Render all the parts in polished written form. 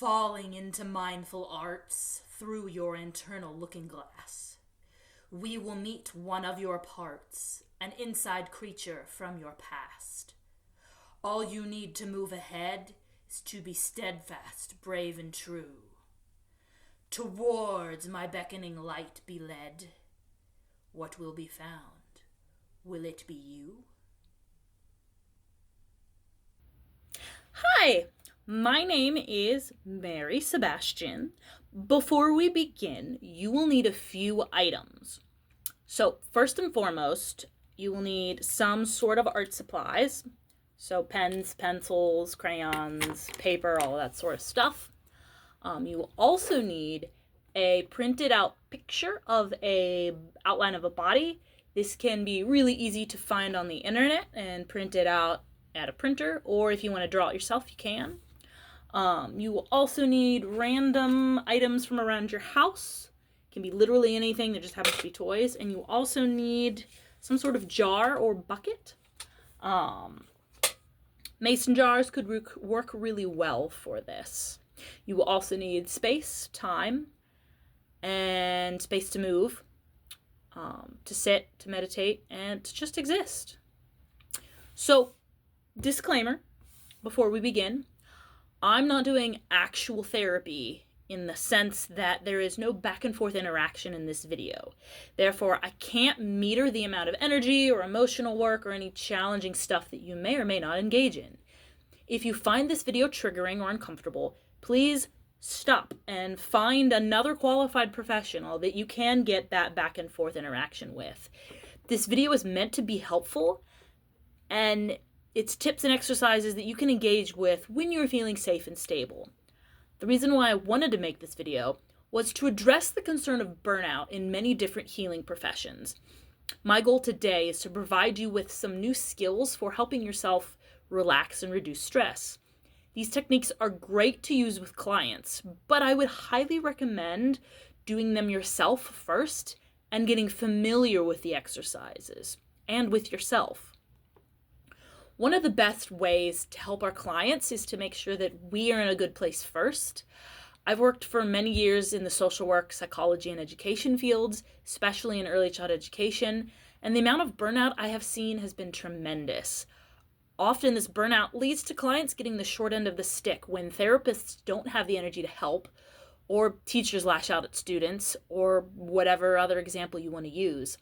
falling into mindful arts through your internal looking glass. We will meet one of your parts, an inside creature from your past. All you need to move ahead is to be steadfast, brave, and true. Towards my beckoning light be led. What will be found? Will it be you? Hi, my name is Mary Sebastian. Before we begin, you will need a few items. So, first and foremost, you will need some sort of art supplies. So, pens, pencils, crayons, paper, all that sort of stuff. You will also need a printed out picture of a outline of a body. This can be really easy to find on the internet and print it out at a printer, or if you want to draw it yourself, you can. You will also need random items from around your house. It can be literally anything that just happens to be toys. And you also need some sort of jar or bucket. Mason jars could work really well for this. You will also need space, time, and space to move, to sit, to meditate, and to just exist. So, disclaimer before we begin, I'm not doing actual therapy in the sense that there is no back and forth interaction in this video. Therefore, I can't meter the amount of energy or emotional work or any challenging stuff that you may or may not engage in. If you find this video triggering or uncomfortable, please stop and find another qualified professional that you can get that back and forth interaction with. This video is meant to be helpful, and it's tips and exercises that you can engage with when you're feeling safe and stable. The reason why I wanted to make this video was to address the concern of burnout in many different healing professions. My goal today is to provide you with some new skills for helping yourself relax and reduce stress. These techniques are great to use with clients, but I would highly recommend doing them yourself first and getting familiar with the exercises and with yourself. One of the best ways to help our clients is to make sure that we are in a good place first. I've worked for many years in the social work, psychology, and education fields, especially in early childhood education, and the amount of burnout I have seen has been tremendous. Often this burnout leads to clients getting the short end of the stick when therapists don't have the energy to help, or teachers lash out at students, or whatever other example you want to use.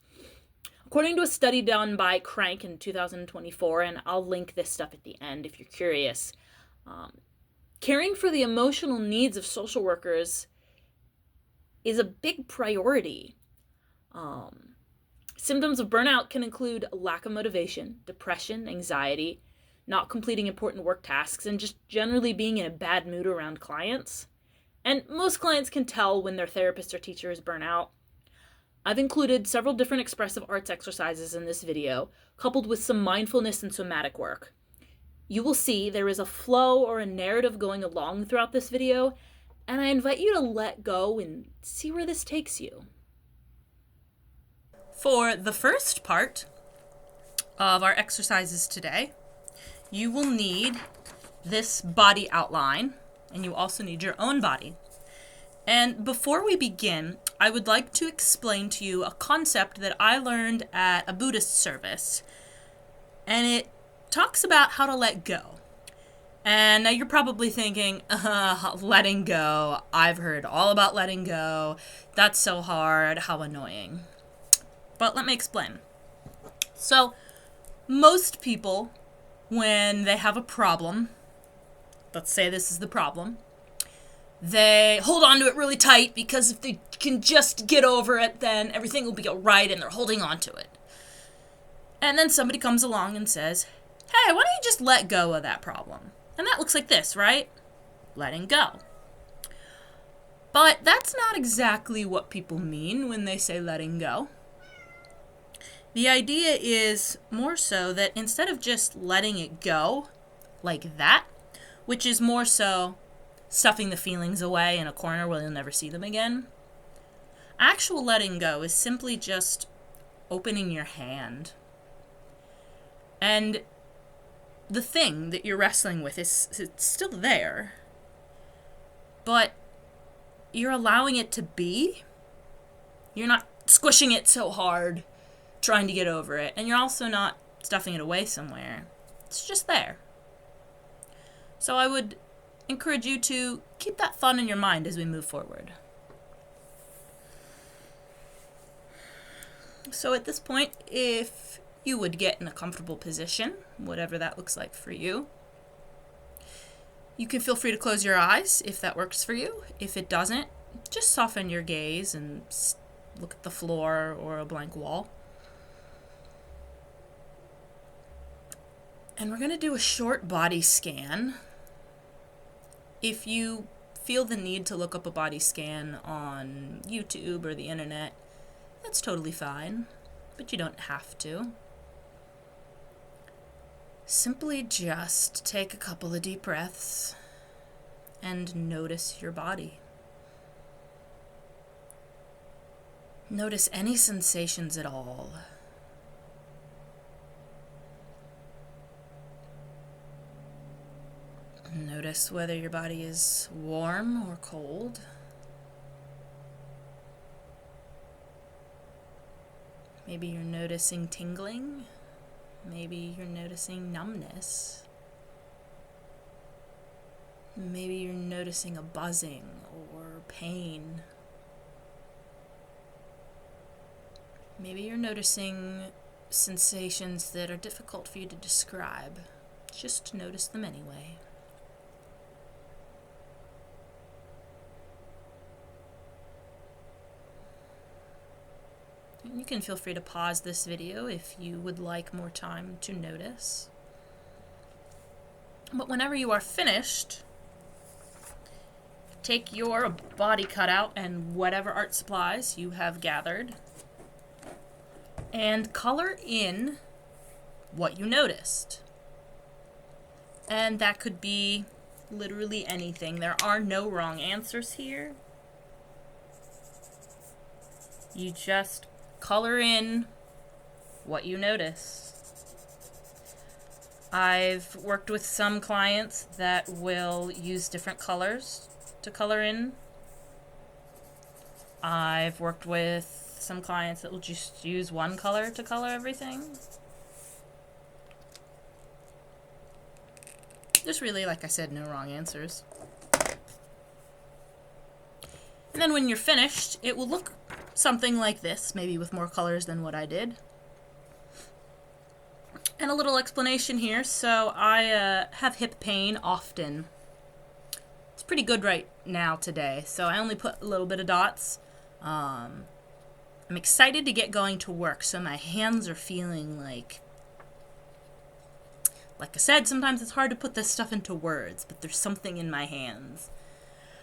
According to a study done by Crank in 2024, and I'll link this stuff at the end if you're curious, caring for the emotional needs of social workers is a big priority. Symptoms of burnout can include lack of motivation, depression, anxiety, not completing important work tasks, and just generally being in a bad mood around clients. And most clients can tell when their therapist or teacher is burnt out. I've included several different expressive arts exercises in this video, coupled with some mindfulness and somatic work. You will see there is a flow or a narrative going along throughout this video, and I invite you to let go and see where this takes you. For the first part of our exercises today, you will need this body outline, and you also need your own body. And before we begin, I would like to explain to you a concept that I learned at a Buddhist service, and it talks about how to let go. And now you're probably thinking, letting go. I've heard all about letting go. That's so hard. How annoying. But let me explain. So, most people, when they have a problem, let's say this is the problem, they hold on to it really tight because if they can just get over it, then everything will be all right, and they're holding on to it. And then somebody comes along and says, hey, why don't you just let go of that problem? And that looks like this, right? Letting go. But that's not exactly what people mean when they say letting go. The idea is more so that instead of just letting it go like that, which is more so stuffing the feelings away in a corner where you'll never see them again, actual letting go is simply just opening your hand. And the thing that you're wrestling with is it's still there. but you're allowing it to be. You're not squishing it so hard, trying to get over it, and you're also not stuffing it away somewhere. It's just there. So I would encourage you to keep that thought in your mind as we move forward. So at this point, if you would get in a comfortable position, whatever that looks like for you, you can feel free to close your eyes if that works for you. If it doesn't, just soften your gaze and look at the floor or a blank wall. And we're going to do a short body scan. If you feel the need to look up a body scan on YouTube or the internet, that's totally fine, but you don't have to. Simply just take a couple of deep breaths and notice your body. Notice any sensations at all. Notice whether your body is warm or cold. Maybe you're noticing tingling. Maybe you're noticing numbness. Maybe you're noticing a buzzing or pain. Maybe you're noticing sensations that are difficult for you to describe. Just notice them anyway. You can feel free to pause this video if you would like more time to notice. But whenever you are finished, take your body cutout and whatever art supplies you have gathered and color in what you noticed. And that could be literally anything. There are no wrong answers here. You just color in what you notice. I've worked with some clients that will use different colors to color in. I've worked with some clients that will just use one color to color everything. There's really, like I said, no wrong answers. And then when you're finished, it will look something like this, maybe with more colors than what I did. And a little explanation here. So I have hip pain often. It's pretty good right now today, so I only put a little bit of dots. I'm excited to get going to work, so my hands are feeling like I said, sometimes it's hard to put this stuff into words, but there's something in my hands.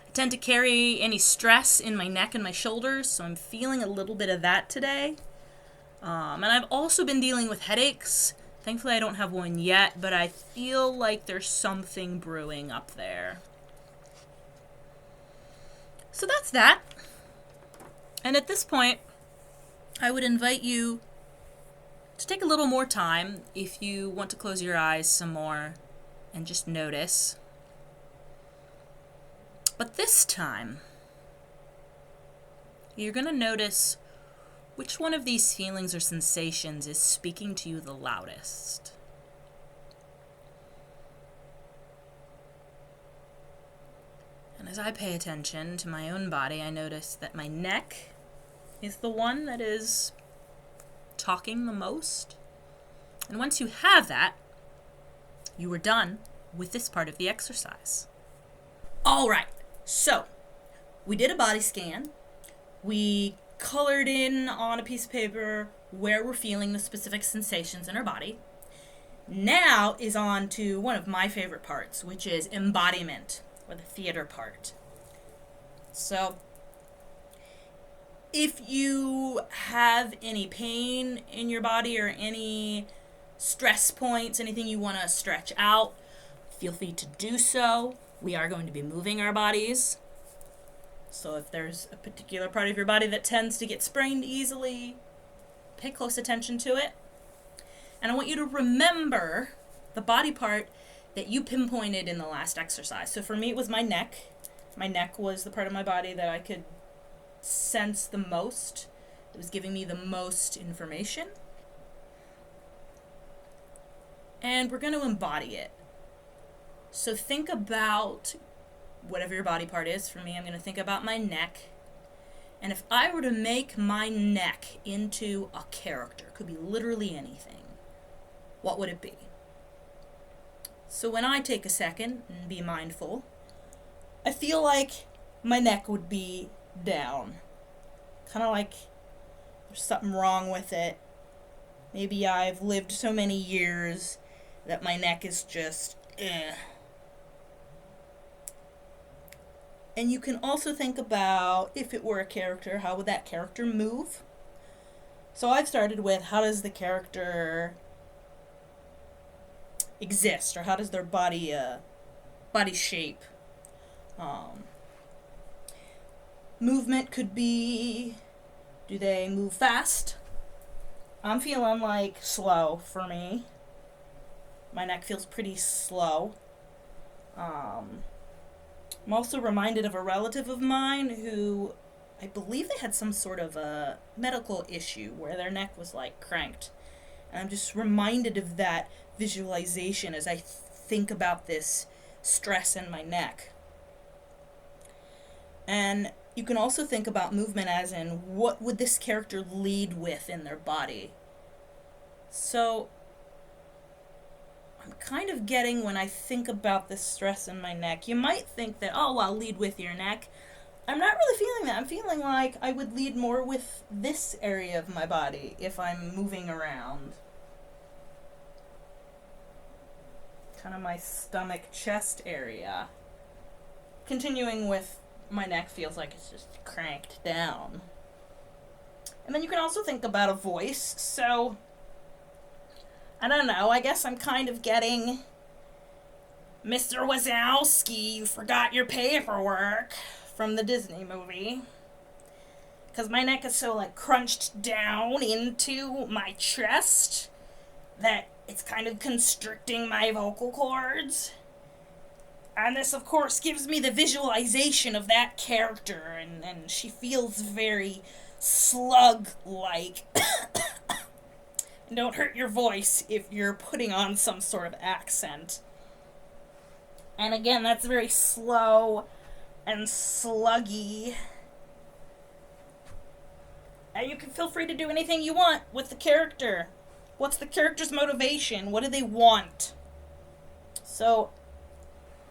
I tend to carry any stress in my neck and my shoulders, so I'm feeling a little bit of that today. And I've also been dealing with headaches. Thankfully, I don't have one yet, but I feel like there's something brewing up there. So that's that. And at this point, I would invite you to take a little more time if you want to close your eyes some more and just notice. But this time, you're going to notice which one of these feelings or sensations is speaking to you the loudest. And as I pay attention to my own body, I notice that my neck is the one that is talking the most. And once you have that, you are done with this part of the exercise. All right, so we did a body scan. We colored in on a piece of paper where we're feeling the specific sensations in our body. Now is on to one of my favorite parts, which is embodiment, or the theater part. So if you have any pain in your body or any stress points, anything you want to stretch out, feel free to do so. We are going to be moving our bodies. So if there's a particular part of your body that tends to get sprained easily, pay close attention to it. And I want you to remember the body part that you pinpointed in the last exercise. So for me, it was my neck. My neck was the part of my body that I could sense the most. It was giving me the most information. And we're going to embody it. So think about whatever your body part is. For me, I'm going to think about my neck. And if I were to make my neck into a character, it could be literally anything, what would it be? So when I take a second and be mindful, I feel like my neck would be down. Kind of like there's something wrong with it. Maybe I've lived so many years that my neck is just, And you can also think about, if it were a character, how would that character move? So I've started with, how does the character exist, or how does their body shape? Movement could be, do they move fast? I'm feeling like slow for me. My neck feels pretty slow. I'm also reminded of a relative of mine who, I believe they had some sort of a medical issue where their neck was like cranked. And I'm just reminded of that visualization as I think about this stress in my neck. And you can also think about movement as in, what would this character lead with in their body? So I'm kind of getting, when I think about this stress in my neck, you might think that, oh, I'll lead with your neck. I'm not really feeling that. I'm feeling like I would lead more with this area of my body if I'm moving around. Kind of my stomach, chest area. Continuing with my neck feels like it's just cranked down. And then you can also think about a voice. So, I don't know, I guess I'm kind of getting, Mr. Wazowski, you forgot your paperwork, from the Disney movie. Because my neck is so, like, crunched down into my chest that it's kind of constricting my vocal cords. And this, of course, gives me the visualization of that character, and she feels very slug-like. Don't hurt your voice if you're putting on some sort of accent. And again, that's very slow and sluggy. And you can feel free to do anything you want with the character. What's the character's motivation? What do they want? So,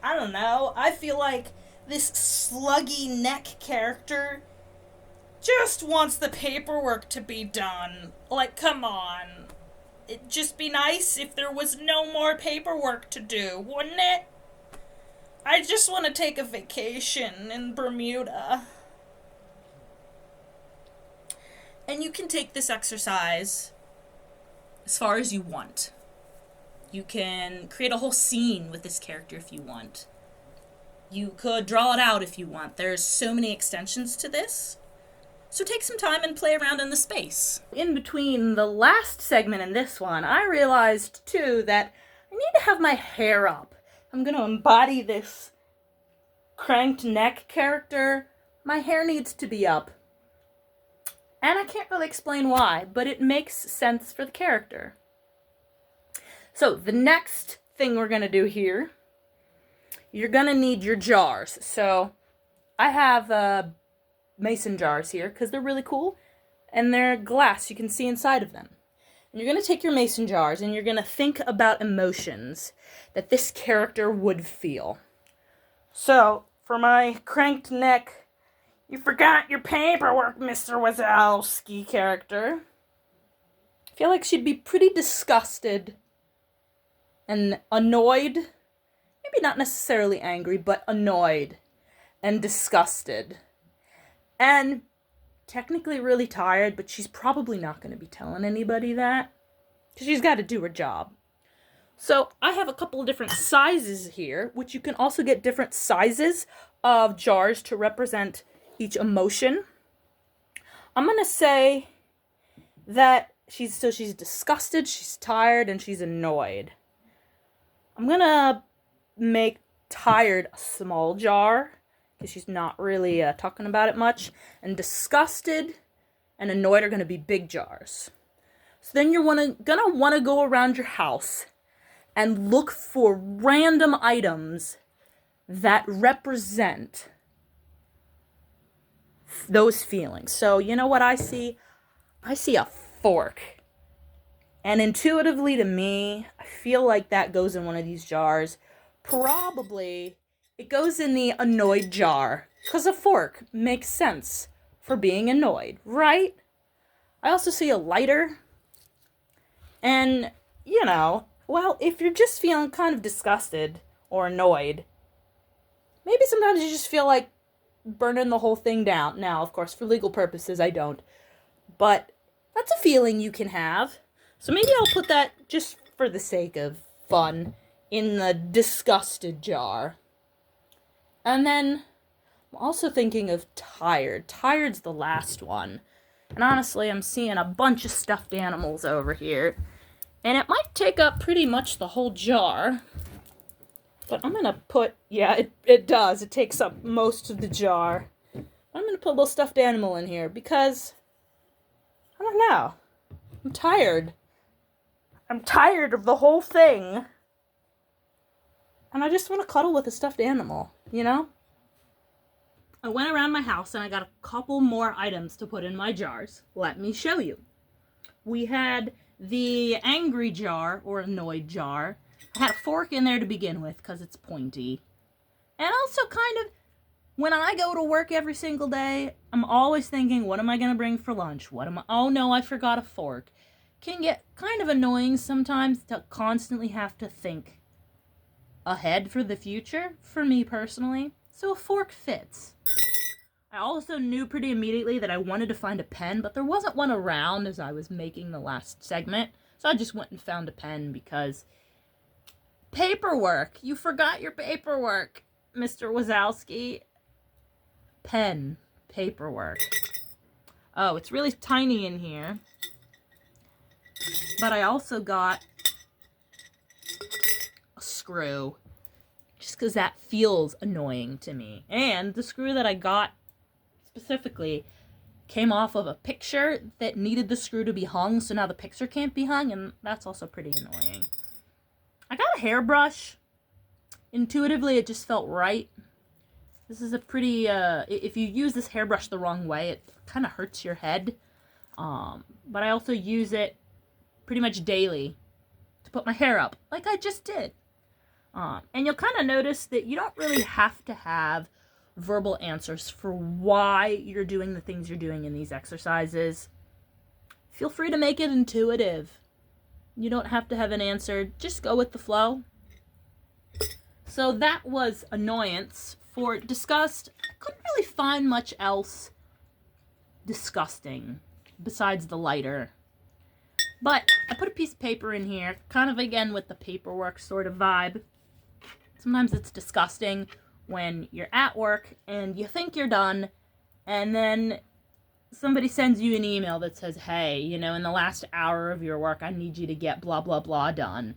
I don't know. I feel like this sluggy neck character just wants the paperwork to be done. Like, come on. It'd just be nice if there was no more paperwork to do, wouldn't it? I just want to take a vacation in Bermuda. And you can take this exercise as far as you want. You can create a whole scene with this character if you want. You could draw it out if you want. There's so many extensions to this. So take some time and play around in the space. In between the last segment and this one, I realized, too, that I need to have my hair up. I'm going to embody this cranked neck character. My hair needs to be up. And I can't really explain why, but it makes sense for the character. So the next thing we're going to do here, you're going to need your jars. So I have mason jars here because they're really cool, and they're glass. You can see inside of them. And you're going to take your mason jars and you're going to think about emotions that this character would feel. So for my cranked neck, you forgot your paperwork, Mr. Wazowski character, I feel like she'd be pretty disgusted and annoyed. Maybe not necessarily angry, but annoyed and disgusted. And technically really tired, but she's probably not going to be telling anybody that, because she's got to do her job. So I have a couple of different sizes here, which you can also get different sizes of jars to represent each emotion. I'm going to say that she's disgusted, she's tired, and she's annoyed. I'm going to make tired a small jar because she's not really talking about it much. And disgusted and annoyed are going to be big jars. So then you're gonna want to go around your house and look for random items that represent those feelings. So you know what I see? I see a fork. And intuitively to me, I feel like that goes in one of these jars. Probably it goes in the annoyed jar, because a fork makes sense for being annoyed, right? I also see a lighter. And, well, if you're just feeling kind of disgusted or annoyed, maybe sometimes you just feel like burning the whole thing down. Now, of course, for legal purposes, I don't. But that's a feeling you can have. So maybe I'll put that, just for the sake of fun, in the disgusted jar. And then I'm also thinking of tired. Tired's the last one. And honestly, I'm seeing a bunch of stuffed animals over here. And it might take up pretty much the whole jar. But I'm going to put, yeah, it does. It takes up most of the jar. I'm going to put a little stuffed animal in here because, I don't know, I'm tired. I'm tired of the whole thing. And I just want to cuddle with a stuffed animal, I went around my house and I got a couple more items to put in my jars. Let me show you. We had the angry jar, or annoyed jar. I had a fork in there to begin with because it's pointy. And also kind of, when I go to work every single day, I'm always thinking, what am I going to bring for lunch? Oh no, I forgot a fork. Can get kind of annoying sometimes to constantly have to think ahead for the future, for me personally. So a fork fits. I also knew pretty immediately that I wanted to find a pen, but there wasn't one around as I was making the last segment. So I just went and found a pen because paperwork. You forgot your paperwork, Mr. Wazowski. Pen. Paperwork. Oh, it's really tiny in here. But I also got a screw. Just because that feels annoying to me. And the screw that I got specifically came off of a picture that needed the screw to be hung, so now the picture can't be hung, and that's also pretty annoying. I got a hairbrush. Intuitively, it just felt right. This is a pretty, if you use this hairbrush the wrong way, it kind of hurts your head. But I also use it pretty much daily to put my hair up, like I just did. And you'll kind of notice that you don't really have to have verbal answers for why you're doing the things you're doing in these exercises. Feel free to make it intuitive. You don't have to have an answer. Just go with the flow. So that was annoyance. For disgust, I couldn't really find much else disgusting besides the lighter. But I put a piece of paper in here, kind of again with the paperwork sort of vibe. Sometimes it's disgusting when you're at work and you think you're done, and then somebody sends you an email that says, hey, in the last hour of your work, I need you to get blah, blah, blah done.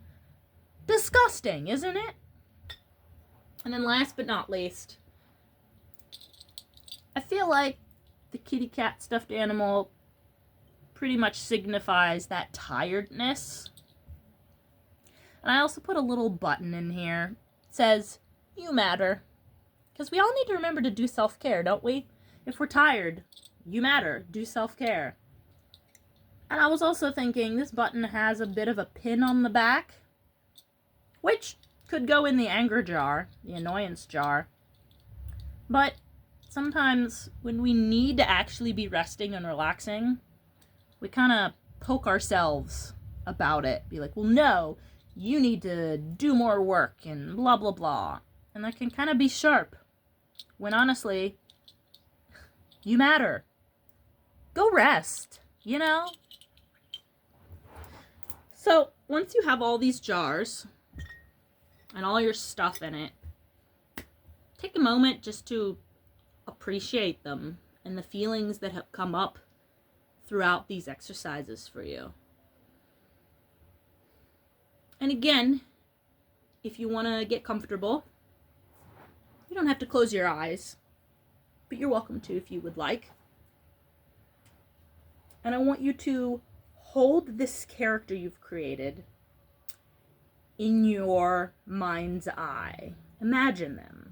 Disgusting, isn't it? And then last but not least, I feel like the kitty cat stuffed animal pretty much signifies that tiredness. And I also put a little button in here. It says, you matter. Because we all need to remember to do self-care, don't we? If we're tired, you matter. Do self-care. And I was also thinking this button has a bit of a pin on the back, which could go in the anger jar, the annoyance jar. But sometimes when we need to actually be resting and relaxing, we kind of poke ourselves about it. Be like, well, no, you need to do more work and blah, blah, blah. And that can kind of be sharp. When honestly, you matter. Go rest, So once you have all these jars and all your stuff in it, take a moment just to appreciate them and the feelings that have come up throughout these exercises for you. And again, if you want to get comfortable, you don't have to close your eyes. but you're welcome to if you would like. And I want you to hold this character you've created in your mind's eye. Imagine them.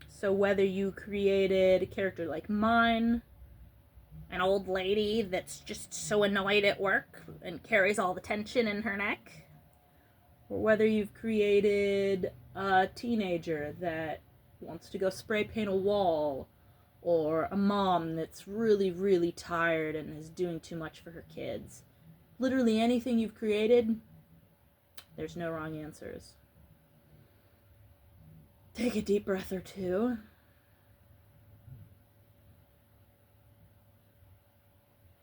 So whether you created a character like mine, an old lady that's just so annoyed at work and carries all the tension in her neck, or whether you've created a teenager that wants to go spray paint a wall, or a mom that's really, really tired and is doing too much for her kids. Literally anything you've created, there's no wrong answers. Take a deep breath or two.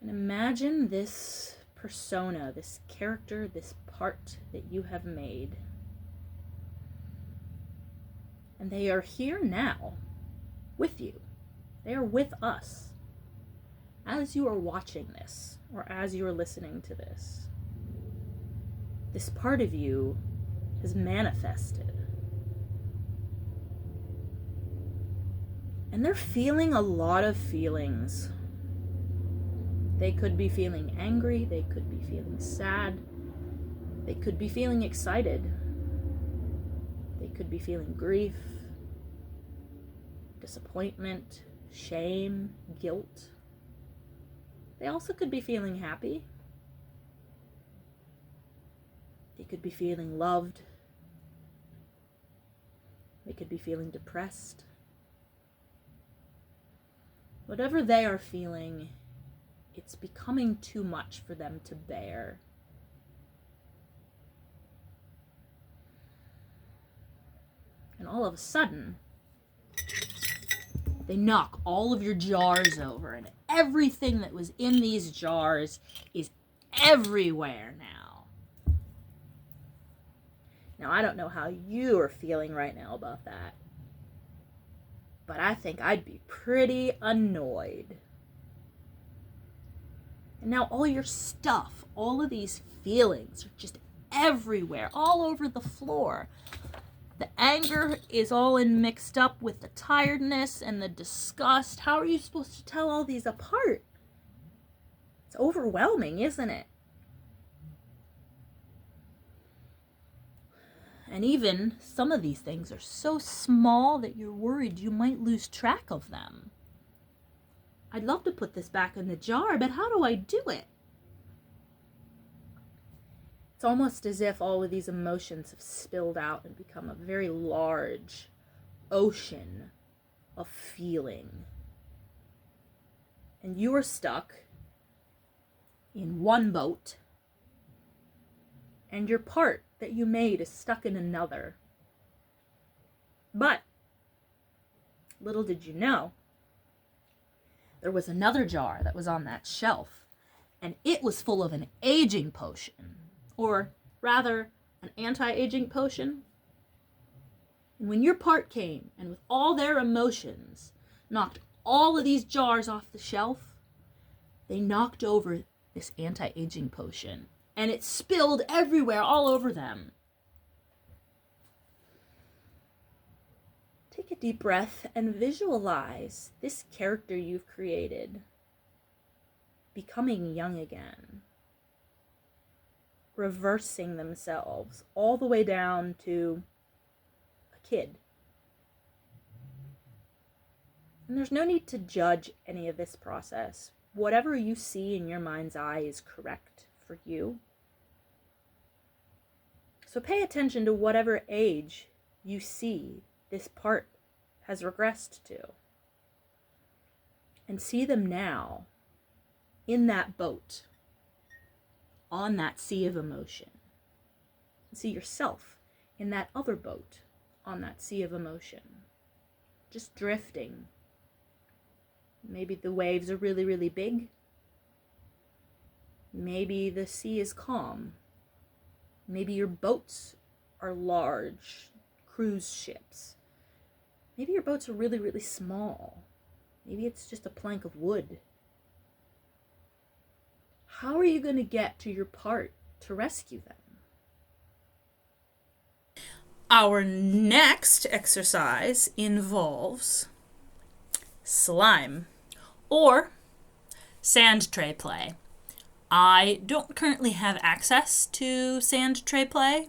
And imagine this persona, this character, this part that you have made. And they are here now with you. They are with us as you are watching this or as you are listening to this. This part of you has manifested. And they're feeling a lot of feelings. They could be feeling angry, they could be feeling sad, they could be feeling excited, they could be feeling grief, disappointment, shame, guilt. They also could be feeling happy. They could be feeling loved. They could be feeling depressed. Whatever they are feeling, it's becoming too much for them to bear. And all of a sudden, they knock all of your jars over, and everything that was in these jars is everywhere now. Now, I don't know how you are feeling right now about that, but I think I'd be pretty annoyed. And now all your stuff, all of these feelings are just everywhere, all over the floor. The anger is all in mixed up with the tiredness and the disgust. How are you supposed to tell all these apart? It's overwhelming, isn't it? And even some of these things are so small that you're worried you might lose track of them. I'd love to put this back in the jar, but how do I do it? It's almost as if all of these emotions have spilled out and become a very large ocean of feeling. And you are stuck in one boat, and your part that you made is stuck in another. But little did you know, there was another jar that was on that shelf, and it was full of an aging potion, or rather, an anti-aging potion. And when your part came, and with all their emotions, knocked all of these jars off the shelf, they knocked over this anti-aging potion, and it spilled everywhere, all over them. Take a deep breath and visualize this character you've created becoming young again, reversing themselves all the way down to a kid. And there's no need to judge any of this process. Whatever you see in your mind's eye is correct for you. So pay attention to whatever age you see this part has regressed to. And see them now in that boat, on that sea of emotion. And see yourself in that other boat, on that sea of emotion. Just drifting. Maybe the waves are really, really big. Maybe the sea is calm. Maybe your boats are large cruise ships. Maybe your boats are really, really small. Maybe it's just a plank of wood. How are you going to get to your part to rescue them? Our next exercise involves slime, or sand tray play. I don't currently have access to sand tray play,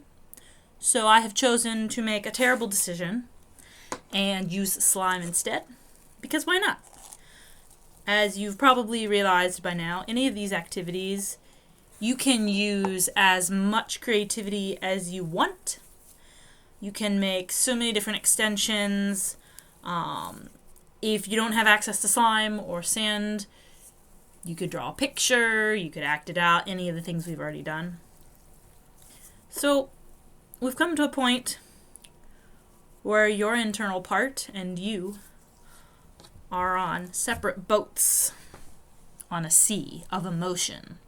so I have chosen to make a terrible decision and use slime instead, because why not? As you've probably realized by now, any of these activities, you can use as much creativity as you want. You can make so many different extensions. If you don't have access to slime or sand, you could draw a picture, you could act it out, any of the things we've already done. So we've come to a point where your internal part and you are on separate boats on a sea of emotion.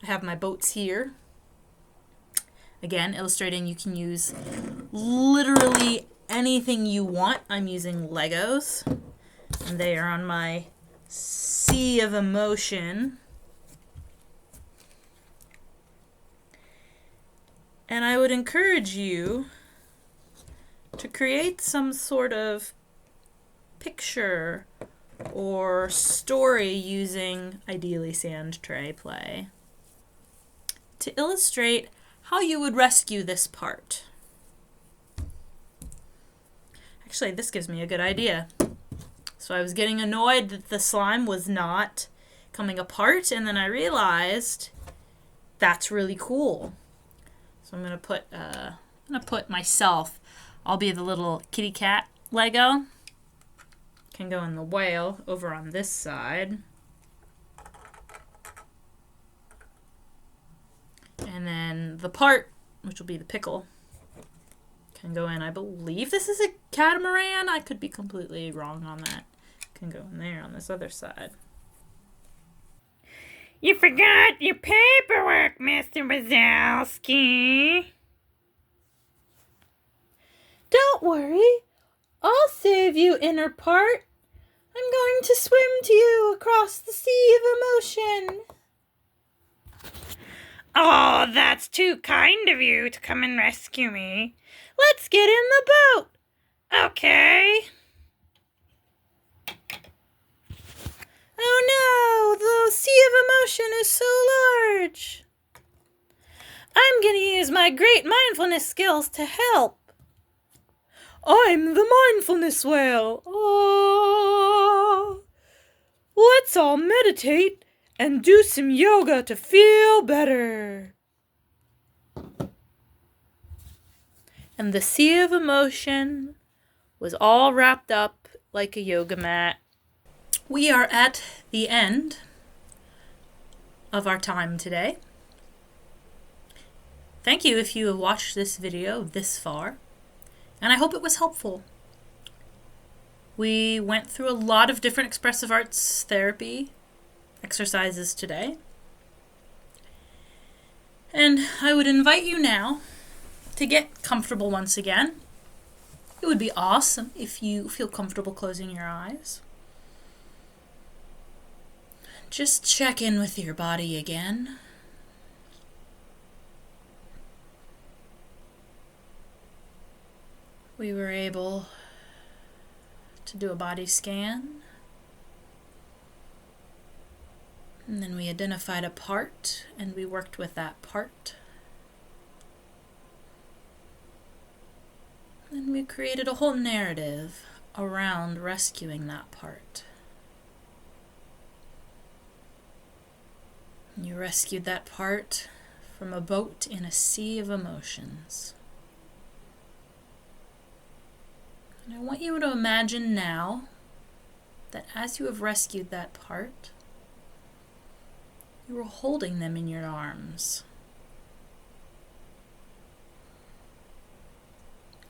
I have my boats here. Again, illustrating you can use literally anything you want. I'm using Legos, and they are on my sea of emotion. And I would encourage you to create some sort of picture or story using, ideally, sand tray play to illustrate how you would rescue this part. Actually, this gives me a good idea. So I was getting annoyed that the slime was not coming apart, and then I realized that's really cool. So I'm gonna put myself. I'll be the little kitty cat Lego. Can go in the whale over on this side. And then the part, which will be the pickle, can go in. I believe this is a catamaran. I could be completely wrong on that. Can go in there on this other side. You forgot your paperwork, Mr. Wazowski. Don't worry. I'll save you, inner part. I'm going to swim to you across the sea of emotion. Oh, that's too kind of you to come and rescue me. Let's get in the boat. Okay. Oh no, the sea of emotion is so large. I'm going to use my great mindfulness skills to help. I'm the mindfulness whale. Oh. Let's all meditate and do some yoga to feel better. And the sea of emotion was all wrapped up like a yoga mat. We are at the end of our time today. Thank you if you have watched this video this far, and I hope it was helpful. We went through a lot of different expressive arts therapy exercises today. And I would invite you now to get comfortable once again. It would be awesome if you feel comfortable closing your eyes. Just check in with your body again. We were able to do a body scan. And then we identified a part and we worked with that part. And we created a whole narrative around rescuing that part. You rescued that part from a boat in a sea of emotions. And I want you to imagine now that as you have rescued that part, you were holding them in your arms.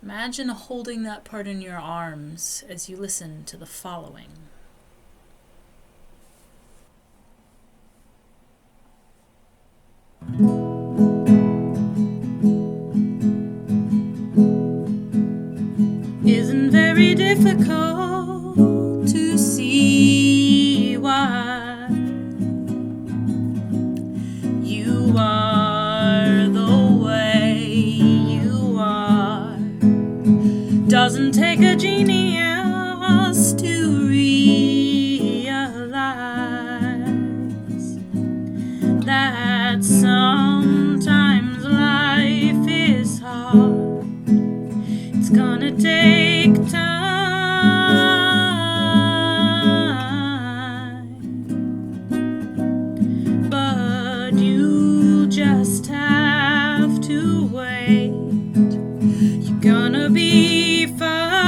Imagine holding that part in your arms as you listen to the following. Isn't very difficult to see why you are the way you are. Doesn't take a genius to sometimes life is hard. It's gonna take time, but you just have to wait. You're gonna be fine.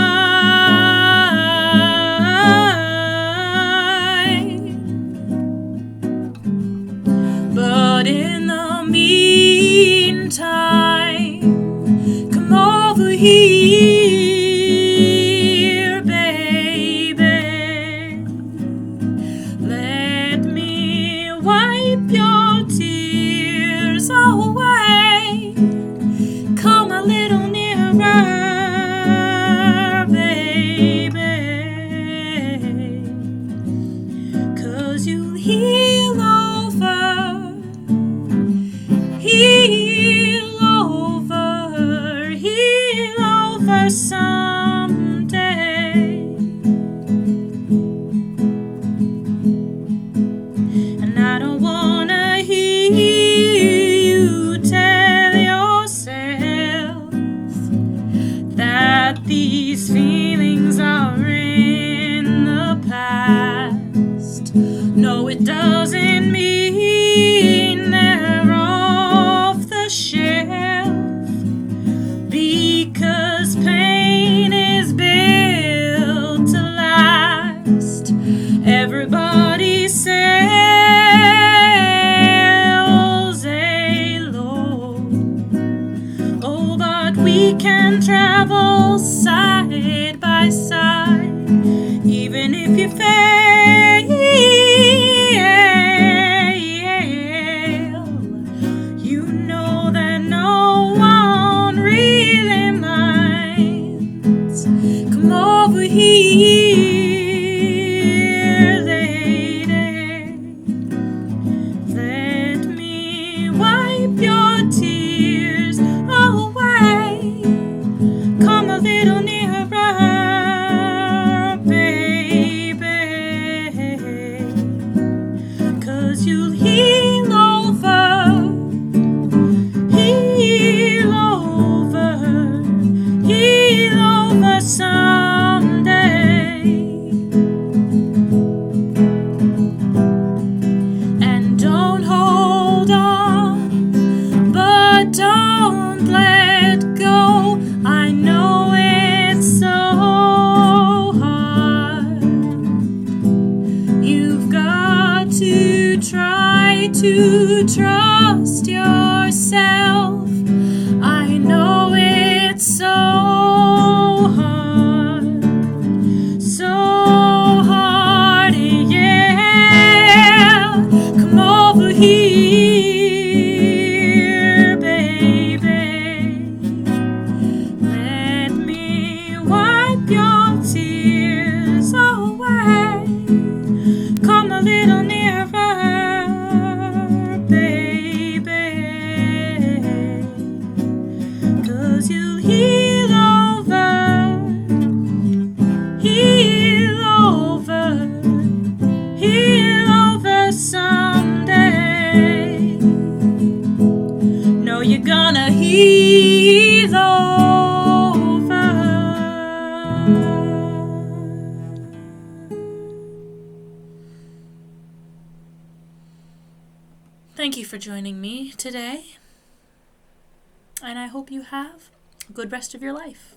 But in the meantime, come over here, baby. Let me wipe your tears away. Come a little nearer, baby. 'Cause you'll heal over. Heal over someday. And I don't wanna hear you tell yourself that these feelings are in the past. No, it doesn't mean they're off the shelf, because pain is built to last. Everybody sails alone. Oh, but we can travel side by side, even if you fail. You know that no one really minds. Come over here, lady. Let me wipe your tears away. Come a little nearer, baby. 'Cause you'll heal over. Heal over someday. And don't hold on, but don't let go. I know it's so hard. You've got to try to trust yourself. I know it's so hard, yeah. Come over here, baby. Let me wipe your tears away. Come a little nearer, baby. 'Cause you'll heal over someday. No, you're gonna heal over. Thank you for joining me today, and I hope you have a good rest of your life.